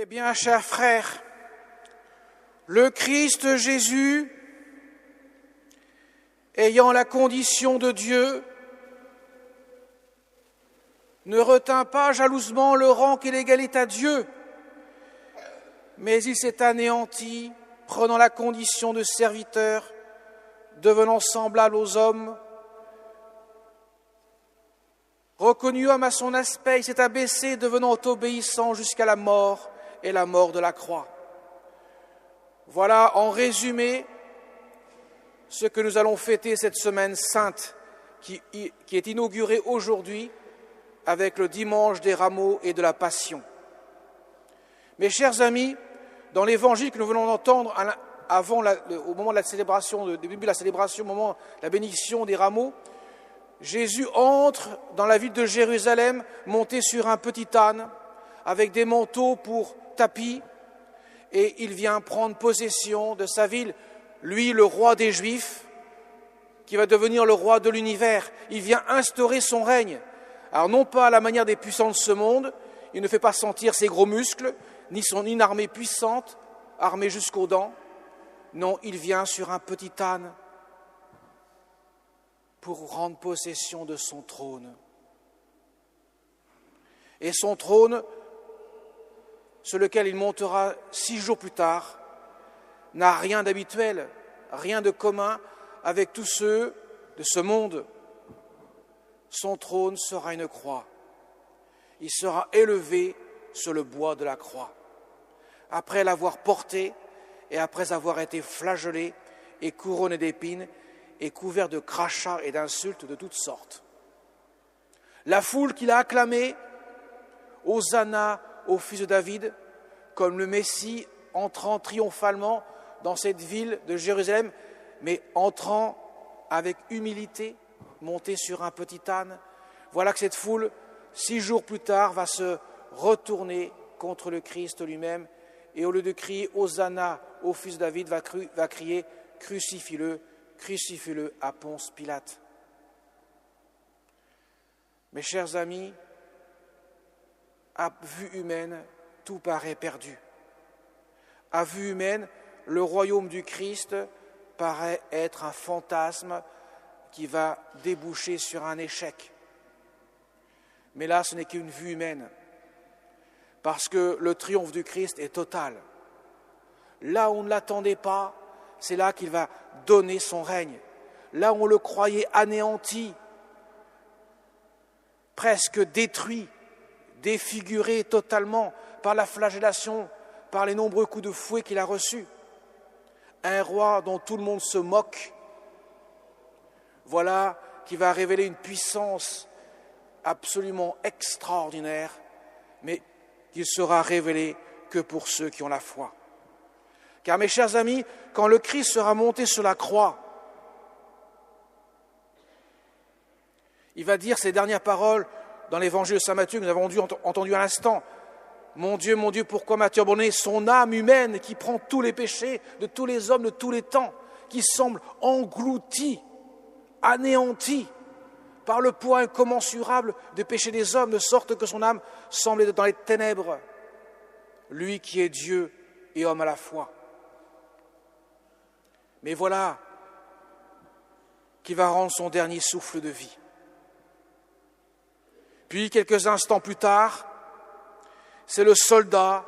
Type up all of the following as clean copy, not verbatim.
Eh bien, chers frères, le Christ Jésus, ayant la condition de Dieu, ne retint pas jalousement le rang qu'il égalait à Dieu, mais il s'est anéanti, prenant la condition de serviteur, devenant semblable aux hommes. Reconnu homme à son aspect, il s'est abaissé, devenant obéissant jusqu'à la mort et la mort de la croix. Voilà en résumé ce que nous allons fêter cette semaine sainte qui est inaugurée aujourd'hui avec le dimanche des rameaux et de la Passion. Mes chers amis, dans l'évangile que nous venons d'entendre au moment de la célébration, au début de la célébration, au moment de la bénédiction des rameaux, Jésus entre dans la ville de Jérusalem monté sur un petit âne avec des manteaux pour tapis et il vient prendre possession de sa ville, lui le roi des Juifs qui va devenir le roi de l'univers. Il vient instaurer son règne. Alors non pas à la manière des puissants de ce monde, il ne fait pas sentir ses gros muscles, ni une armée puissante, armée jusqu'aux dents. Non, il vient sur un petit âne pour rendre possession de son trône. Et son trône, sur lequel il montera 6 jours plus tard, n'a rien d'habituel, rien de commun avec tous ceux de ce monde. Son trône sera une croix. Il sera élevé sur le bois de la croix. Après l'avoir porté et après avoir été flagellé et couronné d'épines et couvert de crachats et d'insultes de toutes sortes. La foule qui l'a acclamé, Hosanna au fils de David, comme le Messie entrant triomphalement dans cette ville de Jérusalem, mais entrant avec humilité, monté sur un petit âne. Voilà que cette foule, 6 jours plus tard, va se retourner contre le Christ lui-même et au lieu de crier « Hosanna au fils de David », va crier « Crucifie-le, crucifie-le » à Ponce Pilate. Mes chers amis, à vue humaine, tout paraît perdu. À vue humaine, le royaume du Christ paraît être un fantasme qui va déboucher sur un échec. Mais là, ce n'est qu'une vue humaine, parce que le triomphe du Christ est total. Là où on ne l'attendait pas, c'est là qu'il va donner son règne. Là où on le croyait anéanti, presque détruit, défiguré totalement par la flagellation, par les nombreux coups de fouet qu'il a reçus. Un roi dont tout le monde se moque, voilà qui va révéler une puissance absolument extraordinaire, mais qu'il sera révélé que pour ceux qui ont la foi. Car mes chers amis, quand le Christ sera monté sur la croix, il va dire ces dernières paroles dans l'évangile de Saint Matthieu que nous avons entendu à l'instant. Mon Dieu, pourquoi m'as-tu abandonné ? Son âme humaine qui prend tous les péchés de tous les hommes de tous les temps, qui semble engloutie, anéantie par le poids incommensurable des péchés des hommes, de sorte que son âme semble être dans les ténèbres. Lui qui est Dieu et homme à la fois. Mais voilà qui va rendre son dernier souffle de vie. Puis, quelques instants plus tard, c'est le soldat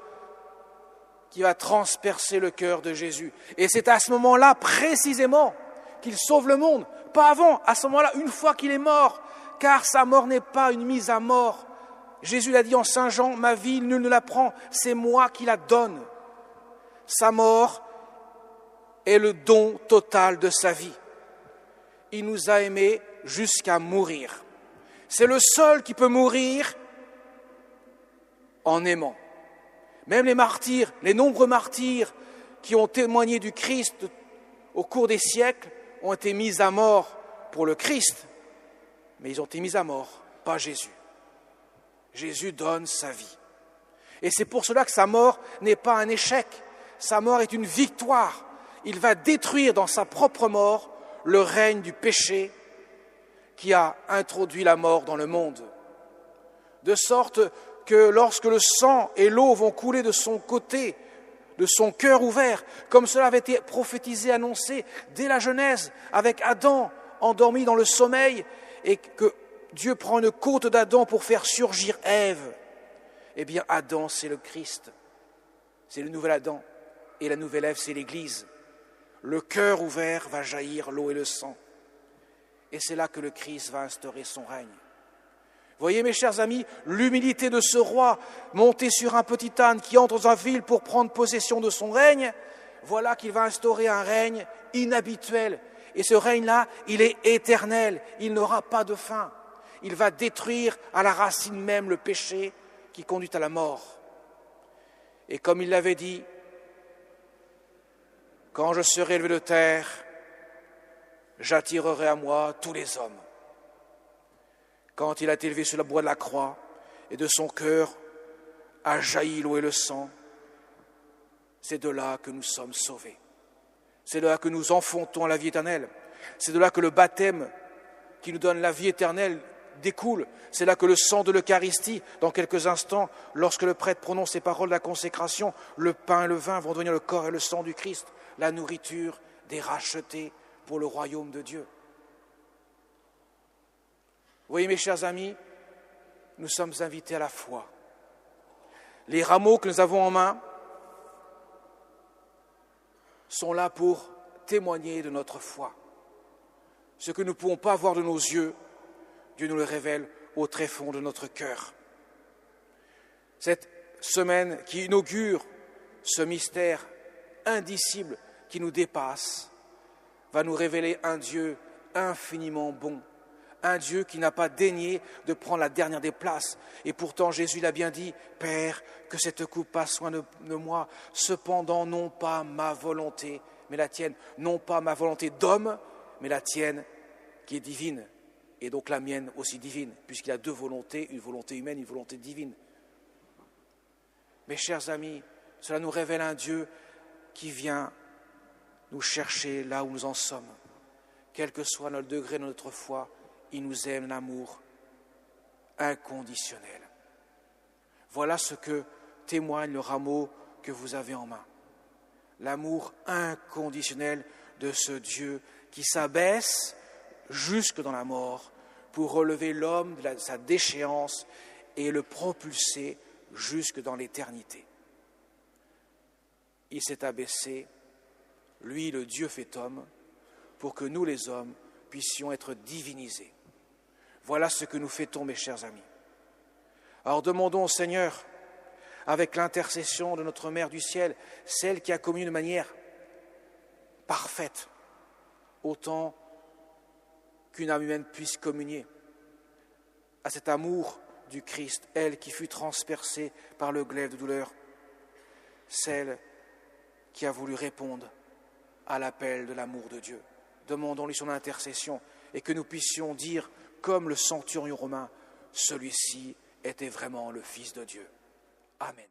qui va transpercer le cœur de Jésus. Et c'est à ce moment-là, précisément, qu'il sauve le monde. Pas avant, à ce moment-là, une fois qu'il est mort, car sa mort n'est pas une mise à mort. Jésus l'a dit en Saint Jean, « Ma vie, nul ne la prend, c'est moi qui la donne. » Sa mort est le don total de sa vie. Il nous a aimés jusqu'à mourir. C'est le seul qui peut mourir en aimant. Même les martyrs, les nombreux martyrs qui ont témoigné du Christ au cours des siècles ont été mis à mort pour le Christ, mais ils ont été mis à mort, pas Jésus. Jésus donne sa vie. Et c'est pour cela que sa mort n'est pas un échec, sa mort est une victoire. Il va détruire dans sa propre mort le règne du péché qui a introduit la mort dans le monde. De sorte que lorsque le sang et l'eau vont couler de son côté, de son cœur ouvert, comme cela avait été prophétisé, annoncé dès la Genèse, avec Adam endormi dans le sommeil, et que Dieu prend une côte d'Adam pour faire surgir Ève. Eh bien, Adam, c'est le Christ, c'est le nouvel Adam, et la nouvelle Ève, c'est l'Église. Le cœur ouvert va jaillir l'eau et le sang. Et c'est là que le Christ va instaurer son règne. Voyez, mes chers amis, l'humilité de ce roi monté sur un petit âne qui entre dans une ville pour prendre possession de son règne, voilà qu'il va instaurer un règne inhabituel. Et ce règne-là, il est éternel, il n'aura pas de fin. Il va détruire à la racine même le péché qui conduit à la mort. Et comme il l'avait dit, quand je serai élevé de terre, j'attirerai à moi tous les hommes. Quand il a été élevé sur le bois de la croix et de son cœur a jailli l'eau et le sang, c'est de là que nous sommes sauvés. C'est de là que nous enfantons à la vie éternelle. C'est de là que le baptême qui nous donne la vie éternelle découle. C'est là que le sang de l'Eucharistie, dans quelques instants, lorsque le prêtre prononce ces paroles de la consécration, le pain et le vin vont devenir le corps et le sang du Christ, la nourriture des rachetés pour le royaume de Dieu. Vous voyez, mes chers amis, nous sommes invités à la foi. Les rameaux que nous avons en main sont là pour témoigner de notre foi. Ce que nous ne pouvons pas voir de nos yeux, Dieu nous le révèle au tréfonds de notre cœur. Cette semaine qui inaugure ce mystère indicible qui nous dépasse va nous révéler un Dieu infiniment bon, un Dieu qui n'a pas daigné de prendre la dernière des places. Et pourtant, Jésus l'a bien dit, « Père, que cette coupe passe loin de moi, cependant non pas ma volonté, mais la tienne, non pas ma volonté d'homme, mais la tienne qui est divine, et donc la mienne aussi divine, puisqu'il y a deux volontés, une volonté humaine, une volonté divine. » Mes chers amis, cela nous révèle un Dieu qui vient nous chercher là où nous en sommes. Quel que soit notre degré de notre foi, il nous aime d'un amour inconditionnel. Voilà ce que témoigne le rameau que vous avez en main. L'amour inconditionnel de ce Dieu qui s'abaisse jusque dans la mort pour relever l'homme de sa déchéance et le propulser jusque dans l'éternité. Il s'est abaissé, lui le Dieu fait homme, pour que nous les hommes puissions être divinisés. Voilà ce que nous fêtons, mes chers amis. Alors demandons au Seigneur, avec l'intercession de notre Mère du ciel, celle qui a communié de manière parfaite, autant qu'une âme humaine puisse communier à cet amour du Christ, elle qui fut transpercée par le glaive de douleur, celle qui a voulu répondre à l'appel de l'amour de Dieu. Demandons-lui son intercession et que nous puissions dire, comme le centurion romain, celui-ci était vraiment le Fils de Dieu. Amen.